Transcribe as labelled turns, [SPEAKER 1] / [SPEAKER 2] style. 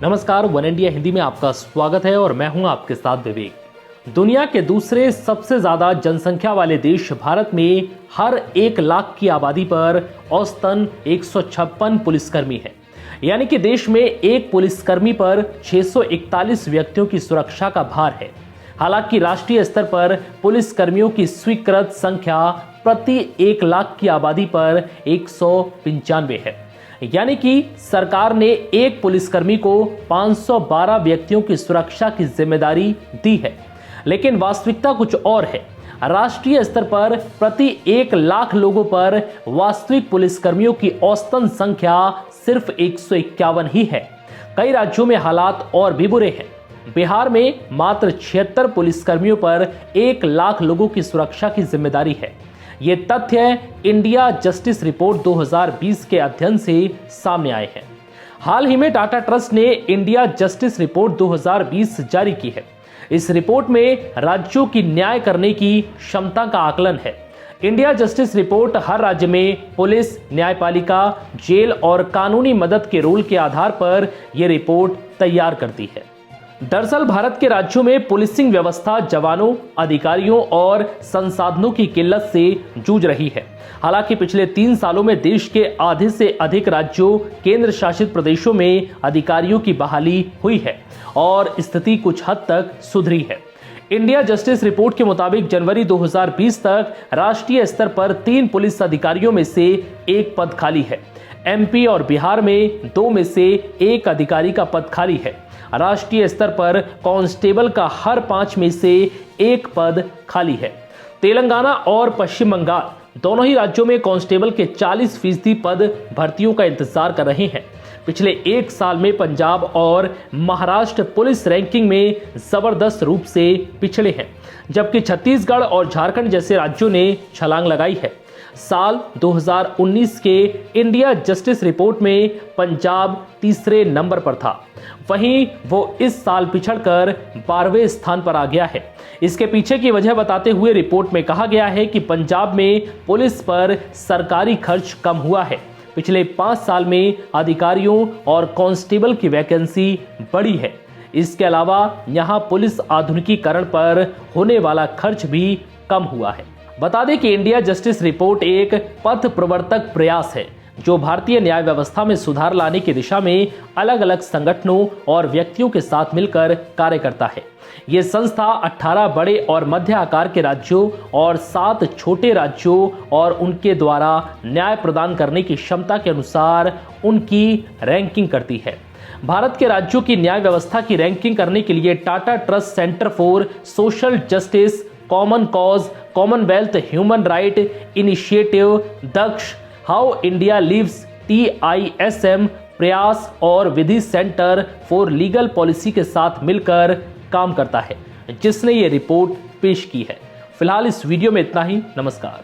[SPEAKER 1] नमस्कार, one India Hindi में आपका स्वागत है और मैं हूं आपके साथ विवेक। दुनिया के दूसरे सबसे ज्यादा जनसंख्या वाले देश भारत में हर 1 लाख की आबादी पर औसतन 156 पुलिसकर्मी है। यानी कि देश में एक पुलिसकर्मी पर 641 व्यक्तियों की सुरक्षा का भार है। हालांकि राष्ट्रीय स्तर पर पुलिसकर्मियों की स्वीकृत संख्या प्रति 1 लाख की आबादी पर 195 है। यानी कि सरकार ने एक पुलिसकर्मी को 512 व्यक्तियों की सुरक्षा की जिम्मेदारी दी है। लेकिन वास्तविकता कुछ और है। राष्ट्रीय स्तर पर प्रति 1 लाख लोगों पर वास्तविक पुलिसकर्मियों की औसतन संख्या सिर्फ 151 ही है। कई राज्यों में हालात और भी बुरे हैं। बिहार में मात्र 76 पुलिसकर्मियों पर 1 लाख लोगों की सुरक्षा की जिम्मेदारी है। ये तथ्य इंडिया जस्टिस रिपोर्ट 2020 के अध्ययन से सामने आए हैं। हाल ही में टाटा ट्रस्ट ने इंडिया जस्टिस रिपोर्ट 2020 जारी की है। इस रिपोर्ट में राज्यों की न्याय करने की क्षमता का आकलन है। इंडिया जस्टिस रिपोर्ट हर राज्य में पुलिस, न्यायपालिका, जेल और कानूनी मदद के रोल के आधार पर यह रिपोर्ट तैयार करती है। दरअसल भारत के राज्यों में पुलिसिंग व्यवस्था जवानों, अधिकारियों और संसाधनों की किल्लत से जूझ रही है। हालांकि पिछले 3 सालों में देश के आधे से अधिक राज्यों, केंद्र शासित प्रदेशों में अधिकारियों की बहाली हुई है और स्थिति कुछ हद तक सुधरी है। इंडिया जस्टिस रिपोर्ट के मुताबिक जनवरी 2020 तक राष्ट्रीय स्तर पर 3 पुलिस अधिकारियों में से 1 पद खाली है। एमपी और बिहार में 2 में से 1 अधिकारी का पद खाली है। राष्ट्रीय स्तर पर कांस्टेबल का हर 5 में से 1 पद खाली है। तेलंगाना और पश्चिम बंगाल दोनों ही राज्यों में कांस्टेबल के 40% पद भर्तियों का इंतजार कर रहे हैं। पिछले 1 साल में पंजाब और महाराष्ट्र पुलिस रैंकिंग में जबरदस्त रूप से पिछड़े हैं, जबकि छत्तीसगढ़ और झारखंड जैसे राज्यों ने छलांग लगाई है। साल 2019 के इंडिया जस्टिस रिपोर्ट में पंजाब तीसरे नंबर पर था, वहीं वो इस साल पिछड़कर 12वें स्थान पर आ गया है। इसके पीछे की वजह बताते हुए रिपोर्ट में कहा गया है कि पंजाब में पुलिस पर सरकारी खर्च कम हुआ है। पिछले 5 साल में अधिकारियों और कांस्टेबल की वैकेंसी बढ़ी है। इसके अलावा यहां पुलिस आधुनिकीकरण पर होने वाला खर्च भी कम हुआ है। बता दें कि इंडिया जस्टिस रिपोर्ट एक पथ प्रवर्तक प्रयास है जो भारतीय न्याय व्यवस्था में सुधार लाने की दिशा में अलग अलग संगठनों और व्यक्तियों के साथ मिलकर कार्य करता है। ये संस्था 18 बड़े और मध्य आकार के राज्यों और 7 छोटे राज्यों और उनके द्वारा न्याय प्रदान करने की क्षमता के अनुसार उनकी रैंकिंग करती है। भारत के राज्यों की न्याय व्यवस्था की रैंकिंग करने के लिए Tata trust centre for social justice, common cause, commonwealth human right initiative, Daksh, how India lives, TISM, Prayas और Vidhi centre for legal policy के साथ मिलकर काम करता है, जिसने ये रिपोर्ट पेश की है। फिलहाल इस वीडियो में इतना ही। नमस्कार।